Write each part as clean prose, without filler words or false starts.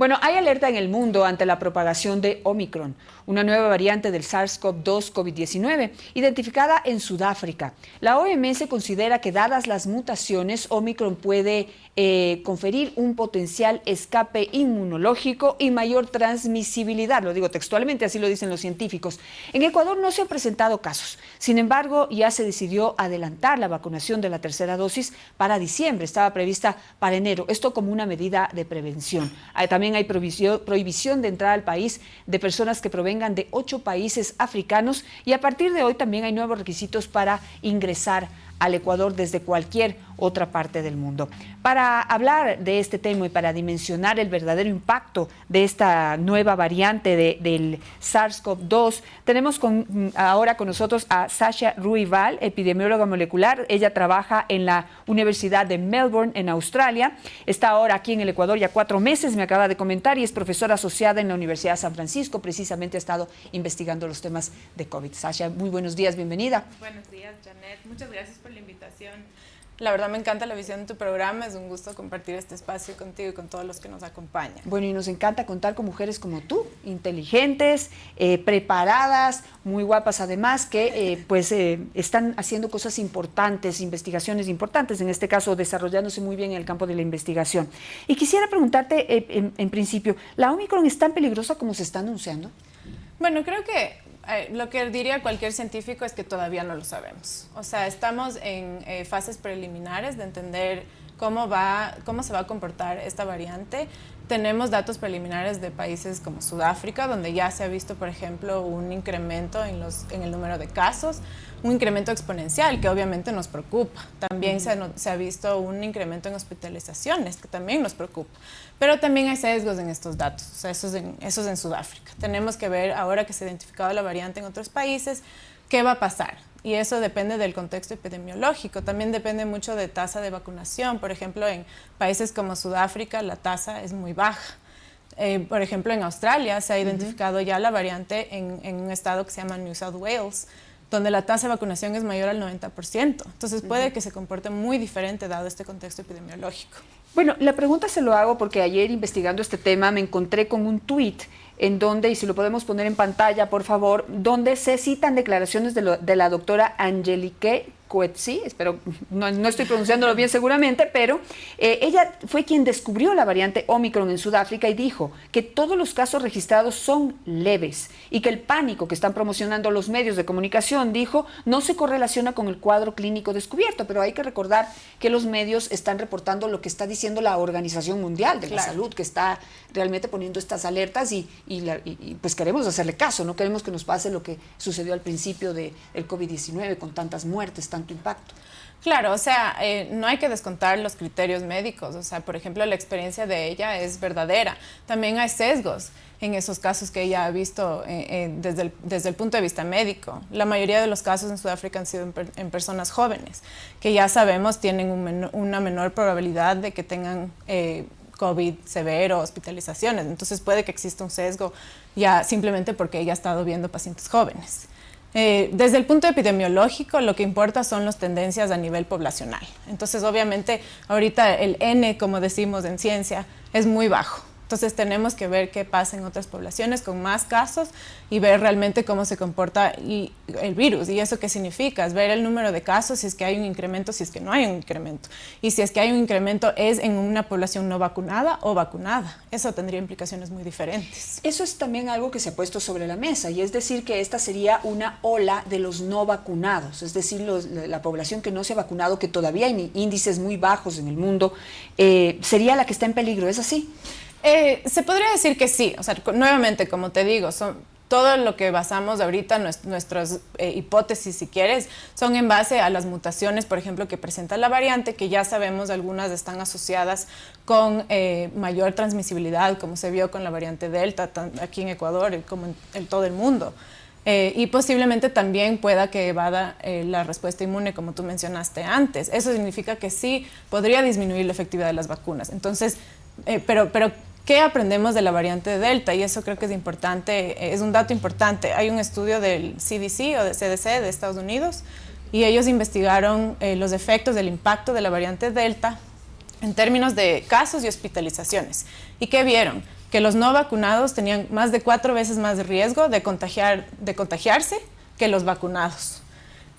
Bueno, hay alerta en el mundo ante la propagación de Omicron, una nueva variante del SARS-CoV-2 COVID-19, identificada en Sudáfrica. La OMS considera que, dadas las mutaciones, Omicron puede conferir un potencial escape inmunológico y mayor transmisibilidad. Lo digo textualmente, así lo dicen los científicos. En Ecuador no se han presentado casos. Sin embargo, ya se decidió adelantar la vacunación de la tercera dosis para diciembre. Estaba prevista para enero. Esto como una medida de prevención. También hay prohibición de entrada al país de personas que provengan de 8 países africanos, y a partir de hoy también hay nuevos requisitos para ingresar al Ecuador desde cualquier otra parte del mundo. Para hablar de este tema y para dimensionar el verdadero impacto de esta nueva variante del SARS-CoV-2, tenemos ahora con nosotros a Sasha Ruival, epidemióloga molecular. Ella trabaja en la Universidad de Melbourne, en Australia. Está ahora aquí en el Ecuador ya 4 meses, me acaba de comentar, y es profesora asociada en la Universidad de San Francisco. Precisamente ha estado investigando los temas de COVID. Sasha, muy buenos días, bienvenida. Buenos días, Janet. Muchas gracias por la invitación. La verdad me encanta la visión de tu programa, es un gusto compartir este espacio contigo y con todos los que nos acompañan. Bueno, y nos encanta contar con mujeres como tú, inteligentes, preparadas, muy guapas además, que están haciendo cosas importantes, investigaciones importantes, en este caso desarrollándose muy bien en el campo de la investigación. Y quisiera preguntarte, en principio, ¿la Omicron es tan peligrosa como se está anunciando? Bueno, creo que lo que diría cualquier científico es que todavía no lo sabemos. O sea, estamos en fases preliminares de entender cómo se va a comportar esta variante. Tenemos datos preliminares de países como Sudáfrica, donde ya se ha visto, por ejemplo, un incremento en el número de casos, un incremento exponencial que obviamente nos preocupa. También se ha visto un incremento en hospitalizaciones, que también nos preocupa. Pero también hay sesgos en estos datos, o sea, eso es en Sudáfrica. Tenemos que ver, ahora que se ha identificado la variante en otros países, qué va a pasar. Y eso depende del contexto epidemiológico. También depende mucho de tasa de vacunación. Por ejemplo, en países como Sudáfrica la tasa es muy baja. Por ejemplo, en Australia se ha identificado ya la variante en un estado que se llama New South Wales, donde la tasa de vacunación es mayor al 90%. Entonces puede que se comporte muy diferente dado este contexto epidemiológico. Bueno, la pregunta se lo hago porque ayer, investigando este tema, me encontré con un tuit en donde, y si lo podemos poner en pantalla, por favor, donde se citan declaraciones de la doctora Angelique Coetzee, espero, no estoy pronunciándolo bien seguramente, pero ella fue quien descubrió la variante Omicron en Sudáfrica y dijo que todos los casos registrados son leves y que el pánico que están promocionando los medios de comunicación, dijo, no se correlaciona con el cuadro clínico descubierto. Pero hay que recordar que los medios están reportando lo que está diciendo la Organización Mundial de la Salud, que está realmente poniendo estas alertas y pues queremos hacerle caso, no queremos que nos pase lo que sucedió al principio del COVID-19 con tantas muertes, tanto impacto. Claro, o sea, no hay que descontar los criterios médicos. O sea, por ejemplo, la experiencia de ella es verdadera. También hay sesgos en esos casos que ella ha visto desde el punto de vista médico. La mayoría de los casos en Sudáfrica han sido en personas jóvenes, que ya sabemos tienen una menor probabilidad de que tengan COVID severo, hospitalizaciones. Entonces puede que exista un sesgo ya simplemente porque ella ha estado viendo pacientes jóvenes. Desde el punto epidemiológico, lo que importa son las tendencias a nivel poblacional. Entonces, obviamente, ahorita el N, como decimos en ciencia, es muy bajo. Entonces, tenemos que ver qué pasa en otras poblaciones con más casos y ver realmente cómo se comporta el virus. ¿Y eso qué significa? Es ver el número de casos, si es que hay un incremento, si es que no hay un incremento. Y si es que hay un incremento, ¿es en una población no vacunada o vacunada? Eso tendría implicaciones muy diferentes. Eso es también algo que se ha puesto sobre la mesa, y es decir que esta sería una ola de los no vacunados, es decir, la población que no se ha vacunado, que todavía hay índices muy bajos en el mundo, sería la que está en peligro, ¿es así? Se podría decir que sí. O sea, nuevamente, como te digo, todo lo que basamos ahorita, nuestras hipótesis, si quieres, son en base a las mutaciones, por ejemplo, que presenta la variante, que ya sabemos algunas están asociadas con mayor transmisibilidad, como se vio con la variante Delta, aquí en Ecuador como en todo el mundo. Y posiblemente también pueda que evada la respuesta inmune, como tú mencionaste antes. Eso significa que sí podría disminuir la efectividad de las vacunas. Entonces, pero ¿qué aprendemos de la variante Delta? Y eso creo que es importante, es un dato importante. Hay un estudio del CDC o del CDC de Estados Unidos y ellos investigaron los efectos del impacto de la variante Delta en términos de casos y hospitalizaciones. ¿Y qué vieron? que los no vacunados tenían más de 4 veces más de riesgo de contagiarse que los vacunados.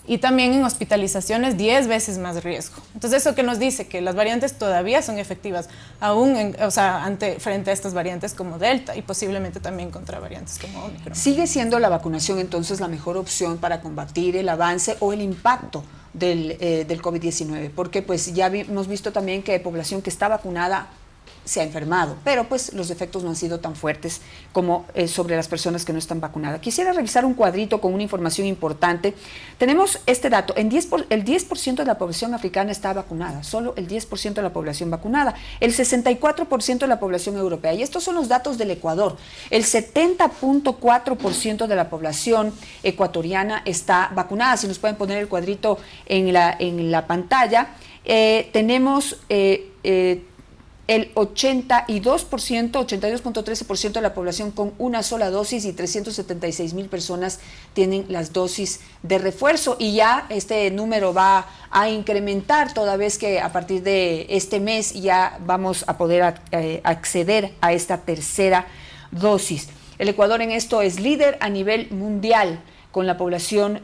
Y también en hospitalizaciones 10 veces más riesgo. Entonces, eso que nos dice que las variantes todavía son efectivas, aún frente a estas variantes como Delta y posiblemente también contra variantes como Omicron. ¿Sigue siendo la vacunación entonces la mejor opción para combatir el avance o el impacto del COVID-19? Porque pues ya hemos visto también que población que está vacunada se ha enfermado, pero pues los efectos no han sido tan fuertes como sobre las personas que no están vacunadas. Quisiera revisar un cuadrito con una información importante. Tenemos este dato, el 10% de la población africana está vacunada, solo el 10% de la población vacunada, el 64% de la población europea, y estos son los datos del Ecuador. El 70.4% de la población ecuatoriana está vacunada. Si nos pueden poner el cuadrito en la pantalla, tenemos el 82.13% de la población con una sola dosis y 376,000 personas tienen las dosis de refuerzo, y ya este número va a incrementar toda vez que a partir de este mes ya vamos a poder acceder a esta tercera dosis. El Ecuador en esto es líder a nivel mundial con la población,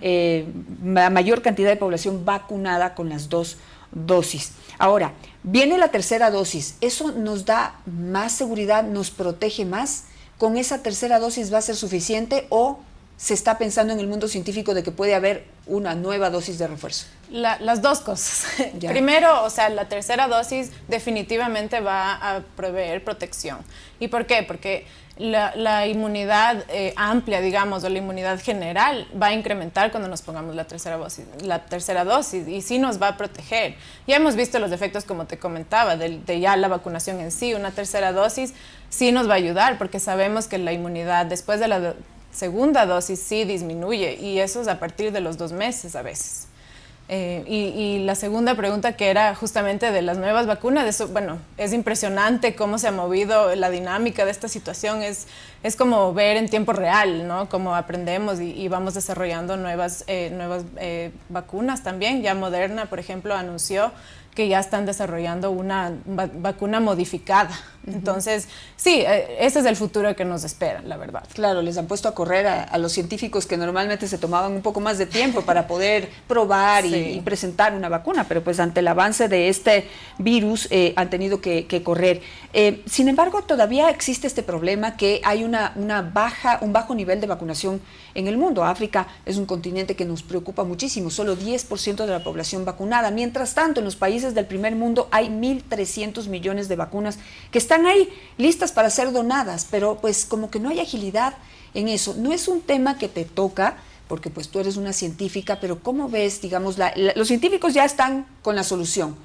la mayor cantidad de población vacunada con las dos dosis. Ahora, viene la tercera dosis. ¿Eso nos da más seguridad, nos protege más? ¿Con esa tercera dosis va a ser suficiente o se está pensando en el mundo científico de que puede haber una nueva dosis de refuerzo? Las dos cosas. Ya. Primero, la tercera dosis definitivamente va a proveer protección. ¿Y por qué? Porque la inmunidad amplia, digamos, o la inmunidad general va a incrementar cuando nos pongamos la tercera dosis, y sí nos va a proteger. Ya hemos visto los efectos, como te comentaba, de ya la vacunación en sí. Una tercera dosis sí nos va a ayudar, porque sabemos que la inmunidad después de la segunda dosis sí disminuye, y eso es a partir de los 2 meses a veces. Y la segunda pregunta, que era justamente de las nuevas vacunas, eso, bueno, es impresionante cómo se ha movido la dinámica de esta situación. Es como ver en tiempo real, ¿no? Cómo aprendemos y vamos desarrollando nuevas vacunas también. Ya Moderna, por ejemplo, anunció que ya están desarrollando una vacuna modificada. Entonces, sí, ese es el futuro que nos espera, la verdad. Claro, les han puesto a correr a los científicos que normalmente se tomaban un poco más de tiempo para poder probar y presentar una vacuna, pero pues ante el avance de este virus han tenido que correr. Sin embargo, todavía existe este problema que hay un bajo nivel de vacunación en el mundo. África es un continente que nos preocupa muchísimo, solo 10% de la población vacunada. Mientras tanto, en los países del primer mundo hay 1.300 millones de vacunas que están ahí listas para ser donadas, pero pues como que no hay agilidad en eso. No es un tema que te toca, porque pues tú eres una científica, pero ¿cómo ves, digamos, los científicos ya están con la solución?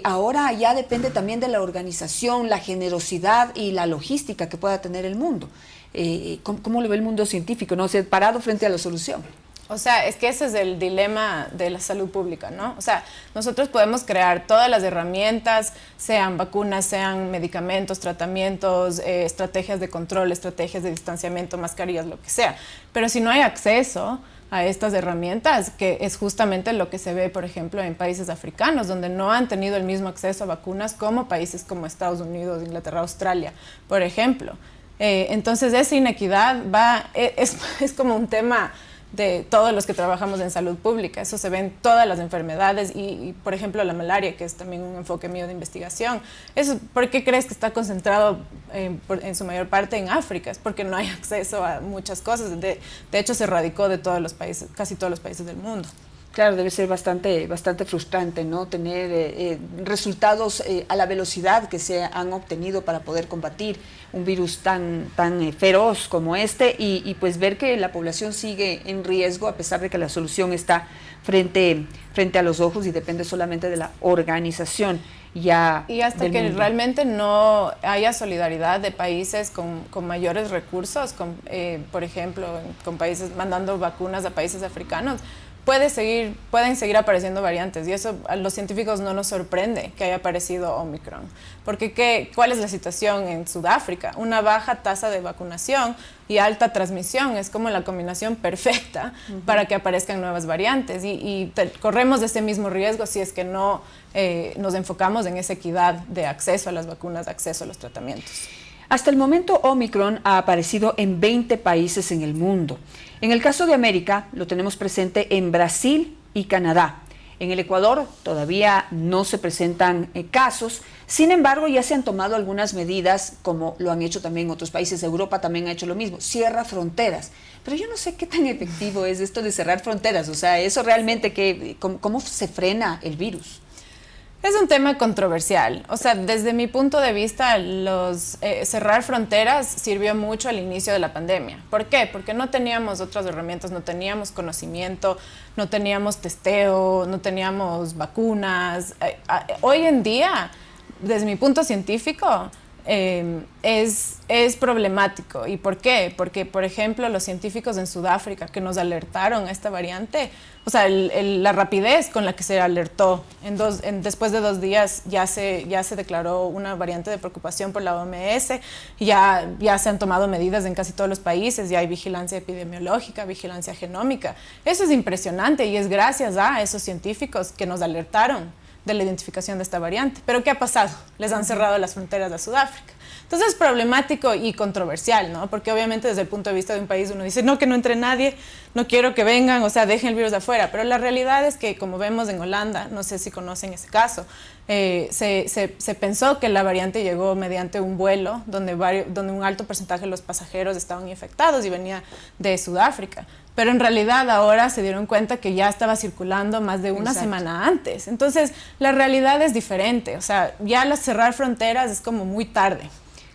Ahora ya depende también de la organización, la generosidad y la logística que pueda tener el mundo. ¿Cómo lo ve el mundo científico, no? O sea, parado frente a la solución. O sea, es que ese es el dilema de la salud pública, ¿no? O sea, nosotros podemos crear todas las herramientas, sean vacunas, sean medicamentos, tratamientos, estrategias de control, estrategias de distanciamiento, mascarillas, lo que sea. Pero si no hay acceso a estas herramientas, que es justamente lo que se ve, por ejemplo, en países africanos, donde no han tenido el mismo acceso a vacunas como países como Estados Unidos, Inglaterra, Australia, por ejemplo. Entonces, esa inequidad es como un tema de todos los que trabajamos en salud pública. Eso se ve en todas las enfermedades y, por ejemplo, la malaria, que es también un enfoque mío de investigación. Eso, ¿por qué crees que está concentrado en su mayor parte en África? Es porque no hay acceso a muchas cosas. De hecho, se erradicó de todos los países, casi todos los países del mundo. Claro, debe ser bastante frustrante, ¿no? Tener resultados a la velocidad que se han obtenido para poder combatir un virus tan feroz como este y pues ver que la población sigue en riesgo a pesar de que la solución está frente a los ojos y depende solamente de la organización ya. Y hasta que mundo. Realmente no haya solidaridad de países con mayores recursos, por ejemplo, con países mandando vacunas a países africanos, pueden seguir apareciendo variantes, y eso a los científicos no nos sorprende que haya aparecido Omicron. Porque ¿cuál es la situación en Sudáfrica? Una baja tasa de vacunación y alta transmisión es como la combinación perfecta para que aparezcan nuevas variantes, y corremos ese mismo riesgo si es que no nos enfocamos en esa equidad de acceso a las vacunas, de acceso a los tratamientos. Hasta el momento, Omicron ha aparecido en 20 países en el mundo. En el caso de América, lo tenemos presente en Brasil y Canadá. En el Ecuador todavía no se presentan casos, sin embargo ya se han tomado algunas medidas, como lo han hecho también otros países. Europa también ha hecho lo mismo, cierra fronteras. Pero yo no sé qué tan efectivo es esto de cerrar fronteras, o sea, eso realmente, ¿cómo se frena el virus? Es un tema controversial. O sea, desde mi punto de vista, cerrar fronteras sirvió mucho al inicio de la pandemia. ¿Por qué? Porque no teníamos otras herramientas, no teníamos conocimiento, no teníamos testeo, no teníamos vacunas. Hoy en día, desde mi punto científico, es problemático. ¿Y por qué? Porque, por ejemplo, los científicos en Sudáfrica que nos alertaron a esta variante, o sea, la rapidez con la que se alertó, después de 2 días ya se declaró una variante de preocupación por la OMS, ya se han tomado medidas en casi todos los países, ya hay vigilancia epidemiológica, vigilancia genómica. Eso es impresionante y es gracias a esos científicos que nos alertaron de la identificación de esta variante. Pero ¿qué ha pasado? Les han cerrado las fronteras a Sudáfrica. Entonces es problemático y controversial, ¿no? Porque obviamente desde el punto de vista de un país uno dice, no, que no entre nadie, no quiero que vengan, o sea, dejen el virus afuera. Pero la realidad es que, como vemos en Holanda, no sé si conocen ese caso, se pensó que la variante llegó mediante un vuelo donde un alto porcentaje de los pasajeros estaban infectados y venía de Sudáfrica. Pero en realidad ahora se dieron cuenta que ya estaba circulando más de una semana antes. Entonces, la realidad es diferente. O sea, ya cerrar fronteras es como muy tarde.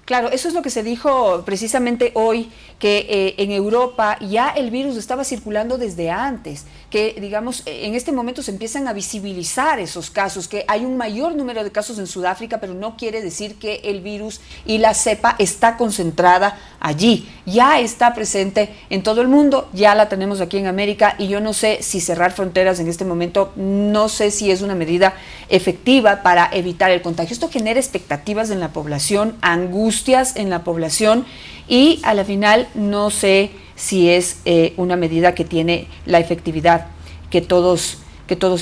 Claro, eso es lo que se dijo precisamente hoy, que en Europa ya el virus estaba circulando desde antes, que digamos en este momento se empiezan a visibilizar esos casos, que hay un mayor número de casos en Sudáfrica, pero no quiere decir que el virus y la cepa está concentrada allí, ya está presente en todo el mundo, ya la tenemos aquí en América y yo no sé si cerrar fronteras en este momento, no sé si es una medida efectiva para evitar el contagio. Esto genera expectativas en la población, angustias en la población y a la final no sé si es una medida que tiene la efectividad que todos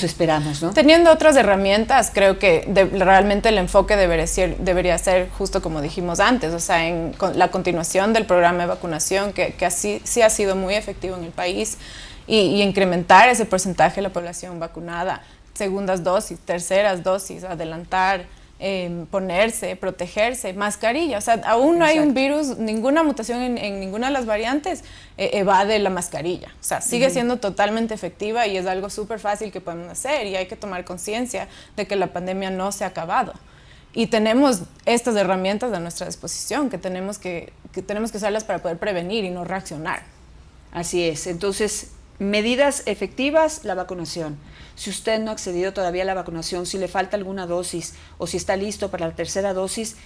esperamos, ¿no? Teniendo otras herramientas, creo que realmente el enfoque debería ser justo como dijimos antes, o sea, la continuación del programa de vacunación, que así sí ha sido muy efectivo en el país, y incrementar ese porcentaje de la población vacunada, segundas dosis, terceras dosis, adelantar, ponerse, protegerse, mascarilla. O sea, aún no hay un virus, ninguna mutación en ninguna de las variantes evade la mascarilla. O sea, sigue siendo totalmente efectiva y es algo súper fácil que podemos hacer y hay que tomar conciencia de que la pandemia no se ha acabado. Y tenemos estas herramientas a nuestra disposición que tenemos que usarlas para poder prevenir y no reaccionar. Así es. Entonces, medidas efectivas, la vacunación. Si usted no ha accedido todavía a la vacunación, si le falta alguna dosis o si está listo para la tercera dosis,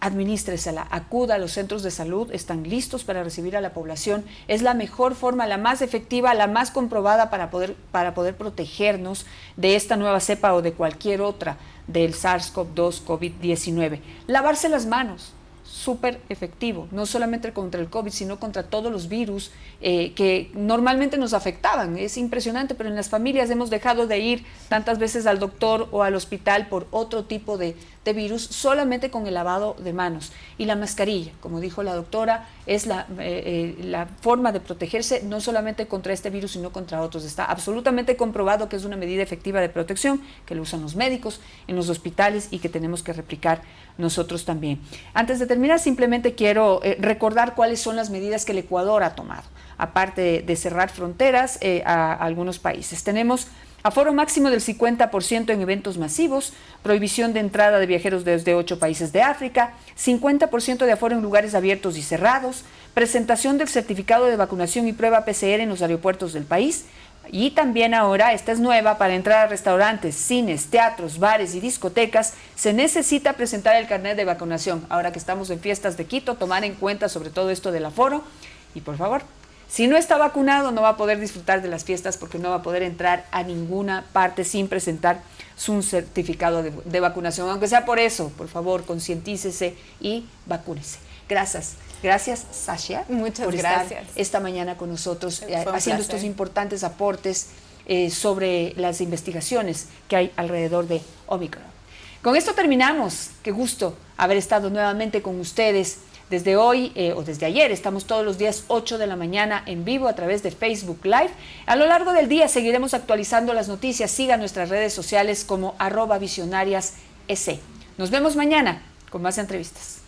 administresela, acuda a los centros de salud, están listos para recibir a la población. Es la mejor forma, la más efectiva, la más comprobada para poder protegernos de esta nueva cepa o de cualquier otra del SARS-CoV-2 COVID-19. Lavarse las manos. Súper efectivo, no solamente contra el COVID, sino contra todos los virus que normalmente nos afectaban. Es impresionante, pero en las familias hemos dejado de ir tantas veces al doctor o al hospital por otro tipo de virus, solamente con el lavado de manos. Y la mascarilla, como dijo la doctora, es la forma de protegerse no solamente contra este virus, sino contra otros. Está absolutamente comprobado que es una medida efectiva de protección, que lo usan los médicos en los hospitales y que tenemos que replicar nosotros también. Antes de terminar, simplemente quiero recordar cuáles son las medidas que el Ecuador ha tomado, aparte de cerrar fronteras a algunos países. Tenemos aforo máximo del 50% en eventos masivos, prohibición de entrada de viajeros desde 8 países de África, 50% de aforo en lugares abiertos y cerrados, presentación del certificado de vacunación y prueba PCR en los aeropuertos del país. Y también ahora, esta es nueva, para entrar a restaurantes, cines, teatros, bares y discotecas, se necesita presentar el carnet de vacunación. Ahora que estamos en fiestas de Quito, tomar en cuenta sobre todo esto del aforo. Y por favor, si no está vacunado, no va a poder disfrutar de las fiestas porque no va a poder entrar a ninguna parte sin presentar su certificado de vacunación. Aunque sea por eso, por favor, concientícese y vacúnese. Gracias, Sasha. Muchas por gracias. estar esta mañana con nosotros haciendo estos importantes aportes sobre las investigaciones que hay alrededor de Omicron. Con esto terminamos. Qué gusto haber estado nuevamente con ustedes Desde hoy o desde ayer estamos todos los días 8 de la mañana en vivo a través de Facebook Live. A lo largo del día seguiremos actualizando las noticias. Siga nuestras redes sociales como @visionarias.es. Nos vemos mañana con más entrevistas.